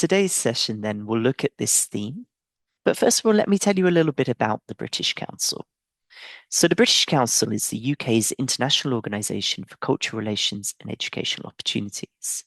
today's session then will look at this theme. But first of all, let me tell you a little bit about the British Council. So the British Council is the UK's international organisation for cultural relations and educational opportunities.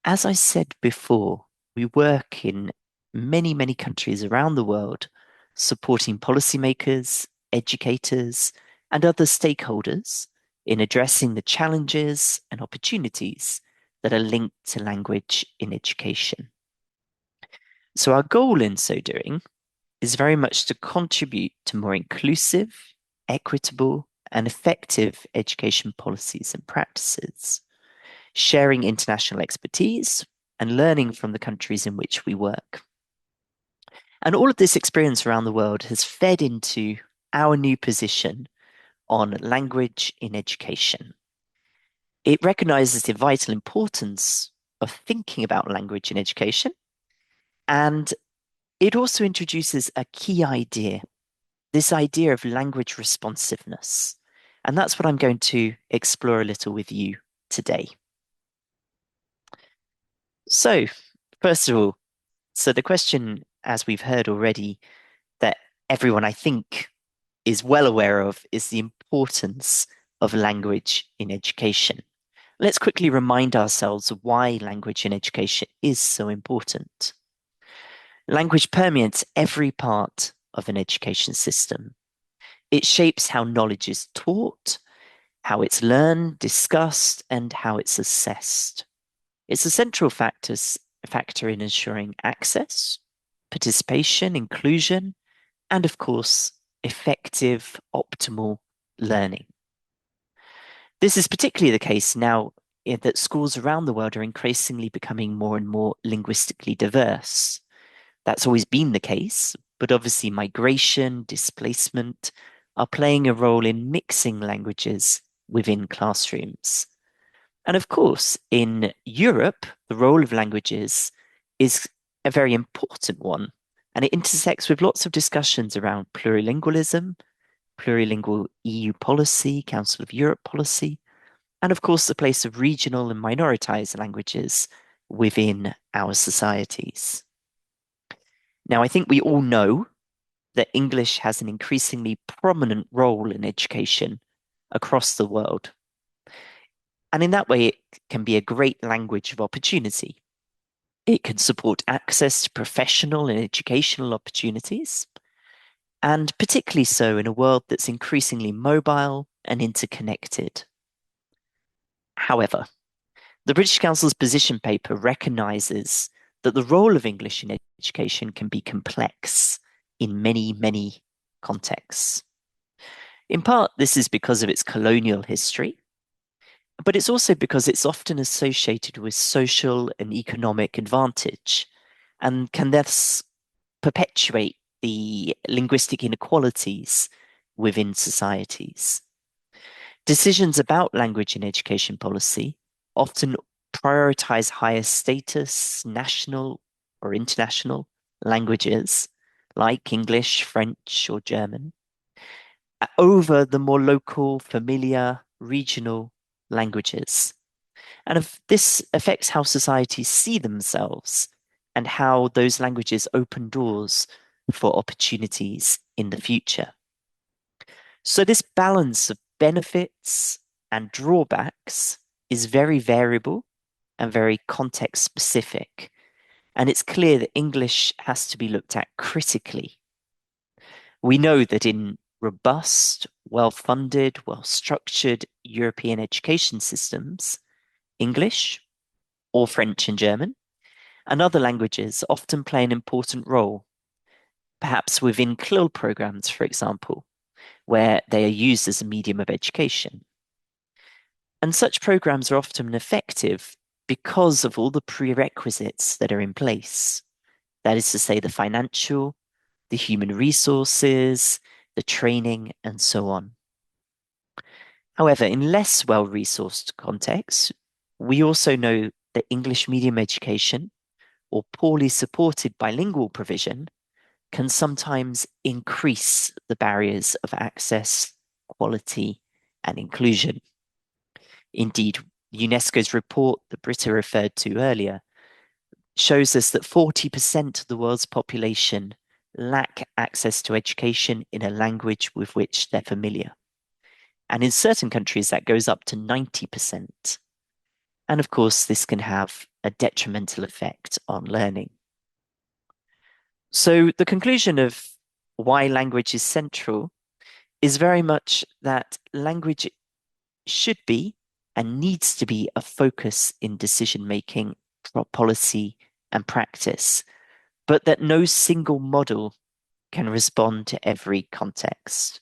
As I said before, we work in many, many countries around the world, supporting policymakers, educators, and other stakeholders in addressing the challenges and opportunities that are linked to language in education. So our goal in so doing is very much to contribute to more inclusive, equitable, and effective education policies and practices, sharing international expertise and learning from the countries in which we work. And all of this experience around the world has fed into our new position on language in education. It recognizes the vital importance of thinking about language in education, and it also introduces a key idea, this idea of language responsiveness. And that's what I'm going to explore a little with you today. So, first of all, the question, as we've heard already, that everyone I think is well aware of is the importance of language in education. Let's quickly remind ourselves of why language in education is so important. Language permeates every part of an education system. It shapes how knowledge is taught, how it's learned, discussed, and how it's assessed. It's a central factor in ensuring access, participation, inclusion, and of course, effective, optimal learning. This is particularly the case now that schools around the world are increasingly becoming more and more linguistically diverse. That's always been the case, but obviously migration, displacement are playing a role in mixing languages within classrooms. And of course, in Europe, the role of languages is a very important one, and it intersects with lots of discussions around plurilingualism, plurilingual EU policy, Council of Europe policy, and of course, the place of regional and minoritized languages within our societies. Now, I think we all know that English has an increasingly prominent role in education across the world. And in that way, it can be a great language of opportunity. It can support access to professional and educational opportunities, and particularly so in a world that's increasingly mobile and interconnected. However, the British Council's position paper recognises that the role of English in education can be complex in many, many contexts. In part, this is because of its colonial history, but it's also because it's often associated with social and economic advantage and can thus perpetuate the linguistic inequalities within societies. Decisions about language in education policy often prioritize higher status, national or international languages like English, French, or German over the more local, familiar, regional languages. And if this affects how societies see themselves and how those languages open doors for opportunities in the future. So this balance of benefits and drawbacks is very variable and very context specific. And it's clear that English has to be looked at critically. We know that in robust, well-funded, well-structured European education systems, English, or French and German, and other languages often play an important role, perhaps within CLIL programs, for example, where they are used as a medium of education. And such programs are often effective because of all the prerequisites that are in place. That is to say, the financial, the human resources, the training, and so on. However, in less well-resourced contexts, we also know that English medium education or poorly supported bilingual provision can sometimes increase the barriers of access, quality, and inclusion. Indeed, UNESCO's report that Britta referred to earlier shows us that 40% of the world's population lack access to education in a language with which they're familiar. And in certain countries, that goes up to 90%. And of course, this can have a detrimental effect on learning. So the conclusion of why language is central is very much that language should be and needs to be a focus in decision making, policy, and practice, but that no single model can respond to every context.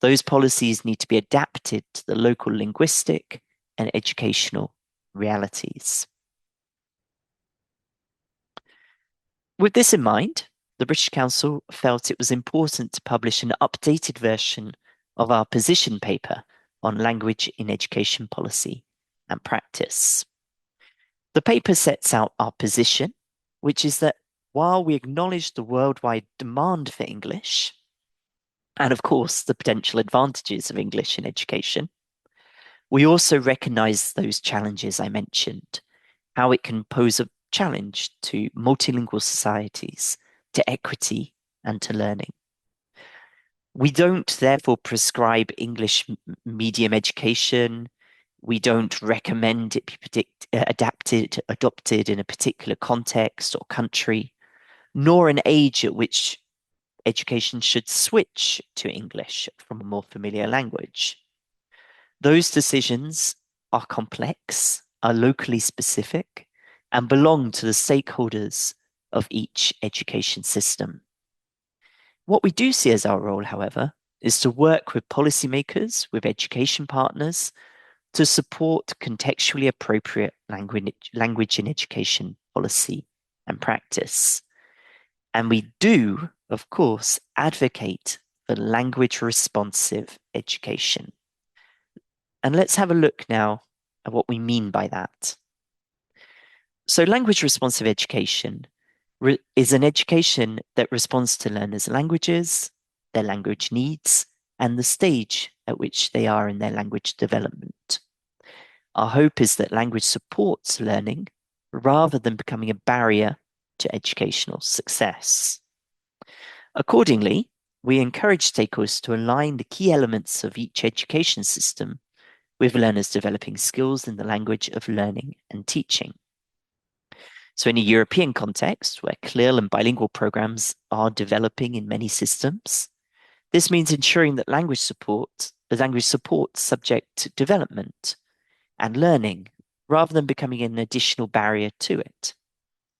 Those policies need to be adapted to the local linguistic and educational realities. With this in mind, the British Council felt it was important to publish an updated version of our position paper on language in education policy and practice. The paper sets out our position, which is that while we acknowledge the worldwide demand for English, and of course the potential advantages of English in education, we also recognize those challenges I mentioned, how it can pose a challenge to multilingual societies, to equity, and to learning. We don't therefore prescribe English medium education. We don't recommend it be adopted in a particular context or country, nor an age at which education should switch to English from a more familiar language. Those decisions are complex, are locally specific, and belong to the stakeholders of each education system. What we do see as our role, however, is to work with policymakers, with education partners, to support contextually appropriate language in education policy and practice. And we do, of course, advocate for language responsive education. And let's have a look now at what we mean by that. So language responsive education is an education that responds to learners' languages, their language needs, and the stage at which they are in their language development. Our hope is that language supports learning rather than becoming a barrier to educational success. Accordingly, we encourage stakeholders to align the key elements of each education system with learners developing skills in the language of learning and teaching. So in a European context, where CLIL and bilingual programs are developing in many systems, this means ensuring that language supports subject development and learning, rather than becoming an additional barrier to it,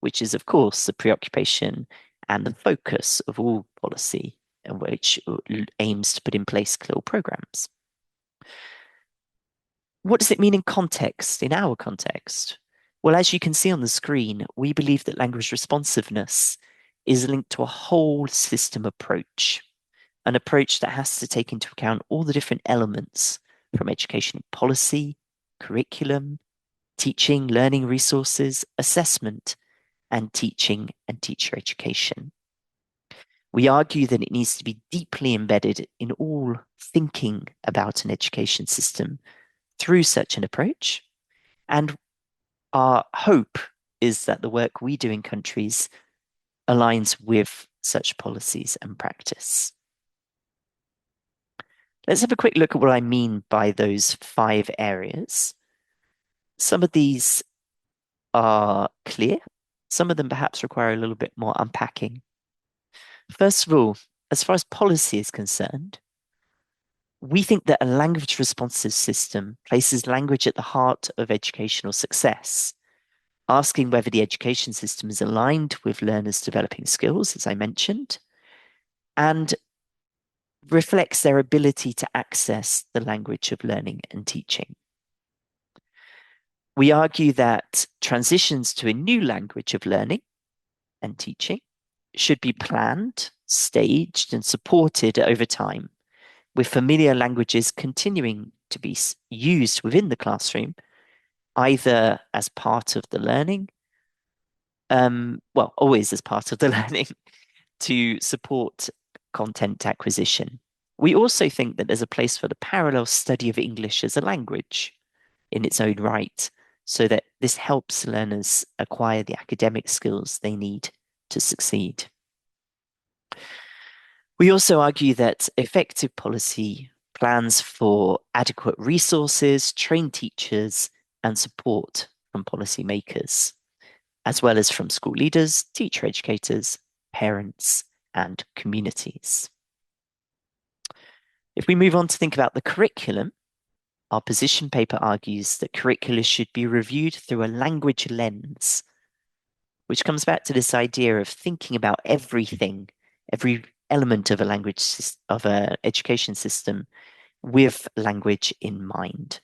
which is, of course, the preoccupation and the focus of all policy, which aims to put in place CLIL programs. What does it mean in context, in our context? Well, as you can see on the screen, we believe that language responsiveness is linked to a whole system approach, an approach that has to take into account all the different elements from education policy, curriculum, teaching, learning resources, assessment, and teaching and teacher education. We argue that it needs to be deeply embedded in all thinking about an education system through such an approach. And our hope is that the work we do in countries aligns with such policies and practice. Let's have a quick look at what I mean by those 5 areas. Some of these are clear. Some of them perhaps require a little bit more unpacking. First of all, as far as policy is concerned, we think that a language responsive system places language at the heart of educational success, asking whether the education system is aligned with learners developing skills, as I mentioned, and reflects their ability to access the language of learning and teaching. We argue that transitions to a new language of learning and teaching should be planned, staged, and supported over time, with familiar languages continuing to be used within the classroom, either as part of the learning, always as part of the learning, to support content acquisition. We also think that there's a place for the parallel study of English as a language in its own right, so that this helps learners acquire the academic skills they need to succeed. We also argue that effective policy plans for adequate resources, trained teachers, and support from policymakers, as well as from school leaders, teacher educators, parents, and communities. If we move on to think about the curriculum, our position paper argues that curricula should be reviewed through a language lens, which comes back to this idea of thinking about everything, every element of a language of an education system with language in mind.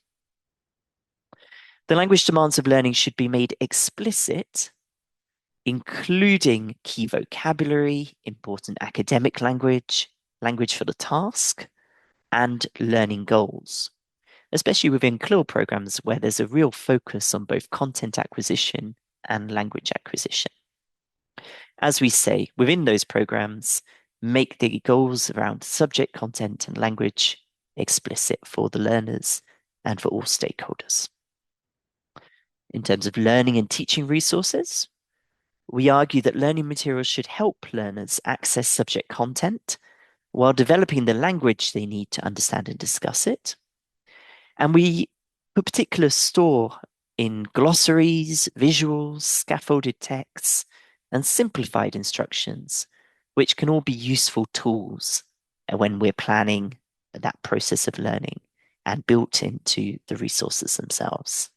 The language demands of learning should be made explicit, including key vocabulary, important academic language, language for the task, and learning goals, especially within CLIL programs where there's a real focus on both content acquisition and language acquisition. As we say, within those programs, make the goals around subject, content, and language explicit for the learners and for all stakeholders. In terms of learning and teaching resources, we argue that learning materials should help learners access subject content while developing the language they need to understand and discuss it. And we put particular store in glossaries, visuals, scaffolded texts, and simplified instructions, which can all be useful tools when we're planning that process of learning and built into the resources themselves.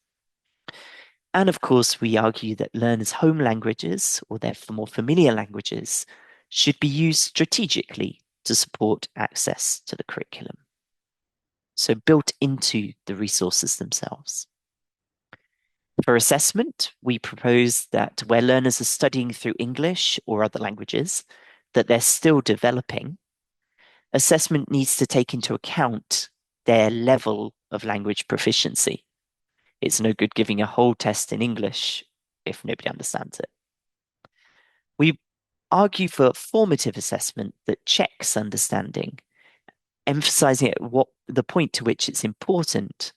And of course, we argue that learners' home languages, or their more familiar languages, should be used strategically to support access to the curriculum. So built into the resources themselves. For assessment, we propose that where learners are studying through English or other languages that they're still developing, assessment needs to take into account their level of language proficiency. It's no good giving a whole test in English if nobody understands it. We argue for formative assessment that checks understanding, emphasizing at what the point to which it's important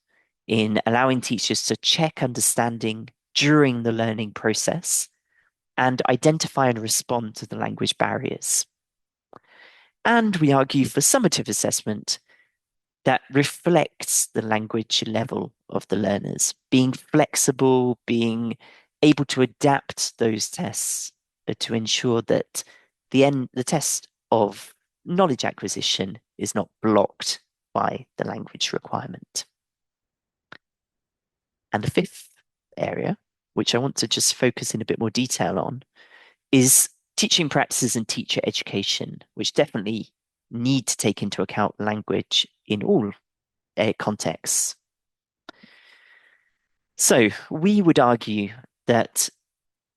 in allowing teachers to check understanding during the learning process and identify and respond to the language barriers. And we argue for summative assessment that reflects the language level of the learners, being flexible, being able to adapt those tests to ensure that the test of knowledge acquisition is not blocked by the language requirement. And the fifth area, which I want to just focus in a bit more detail on, is teaching practices and teacher education, which definitely need to take into account language in all contexts. So we would argue that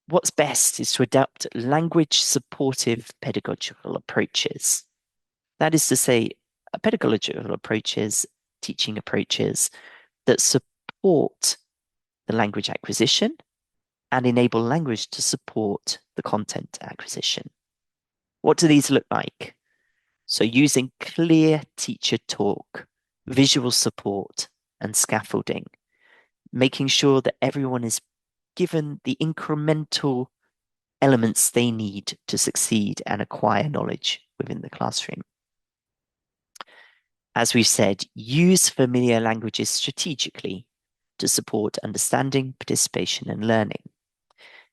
what's best is to adapt language supportive pedagogical approaches. That is to say, pedagogical approaches, teaching approaches that support the language acquisition and enable language to support the content acquisition. What do these look like? So using clear teacher talk, visual support, and scaffolding, making sure that everyone is given the incremental elements they need to succeed and acquire knowledge within the classroom. As we've said, use familiar languages strategically to support understanding, participation, and learning.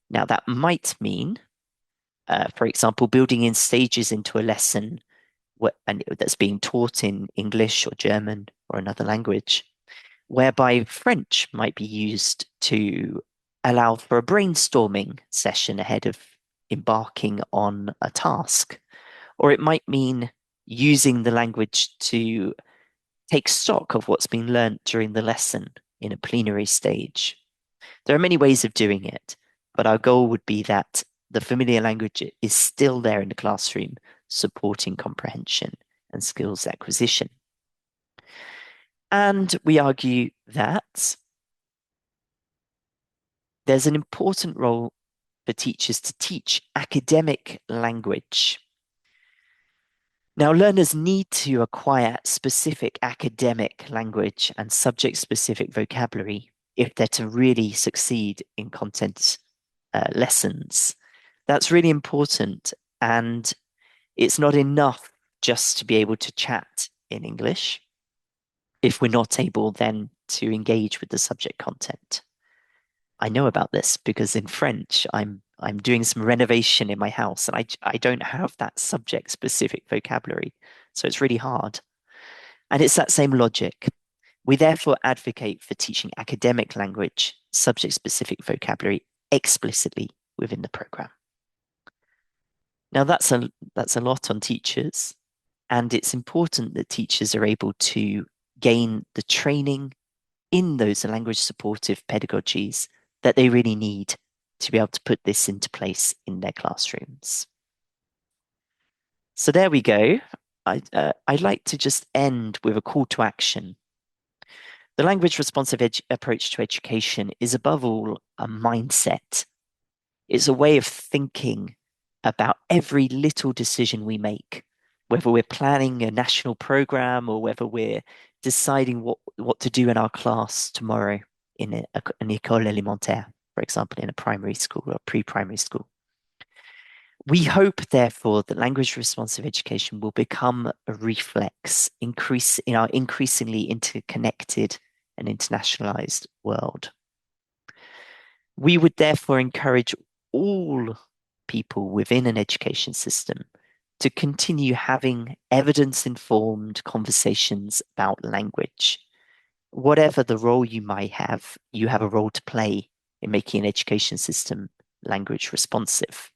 Now, that might mean, for example, building in stages into a lesson that's being taught in English or German or another language, whereby French might be used to allow for a brainstorming session ahead of embarking on a task. Or it might mean using the language to take stock of what's been learnt during the lesson in a plenary stage. There are many ways of doing it, but our goal would be that the familiar language is still there in the classroom, supporting comprehension and skills acquisition. And we argue that there's an important role for teachers to teach academic language. Now, learners need to acquire specific academic language and subject-specific vocabulary if they're to really succeed in content lessons. That's really important. And it's not enough just to be able to chat in English if we're not able then to engage with the subject content. I know about this because in French, I'm doing some renovation in my house and I don't have that subject specific vocabulary. So it's really hard. And it's that same logic. We therefore advocate for teaching academic language, subject specific vocabulary explicitly within the program. Now that's a lot on teachers, and it's important that teachers are able to gain the training in those language supportive pedagogies that they really need to be able to put this into place in their classrooms. So there we go. I'd like to just end with a call to action. The language responsive approach to education is above all a mindset. It's a way of thinking about every little decision we make, whether we're planning a national program or whether we're deciding what to do in our class tomorrow in an école élémentaire, for example, in a primary school or pre-primary school. We hope, therefore, that language responsive education will become a reflex in our increasingly interconnected and internationalized world. We would therefore encourage all people within an education system to continue having evidence-informed conversations about language. Whatever the role you might have, you have a role to play in making an education system language responsive.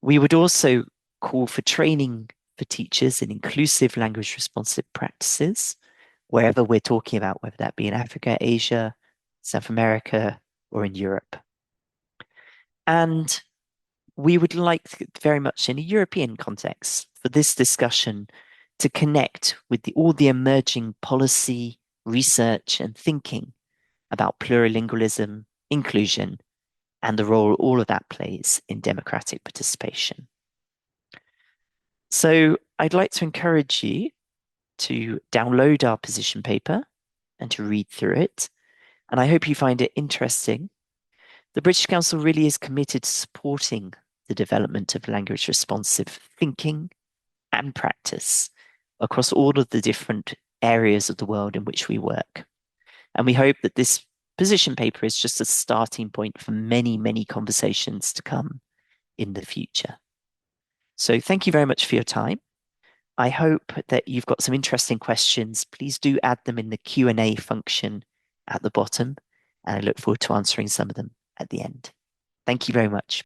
We would also call for training for teachers in inclusive language responsive practices, wherever we're talking about, whether that be in Africa, Asia, South America, or in Europe. And we would like very much in a European context for this discussion to connect with all the emerging policy, research, and thinking about plurilingualism, inclusion, and the role all of that plays in democratic participation. So I'd like to encourage you to download our position paper and to read through it. And I hope you find it interesting. The British Council really is committed to supporting the development of language responsive thinking and practice across all of the different areas of the world in which we work. And we hope that this position paper is just a starting point for many, many conversations to come in the future. So thank you very much for your time. I hope that you've got some interesting questions. Please do add them in the Q&A function at the bottom, and I look forward to answering some of them at the end. Thank you very much.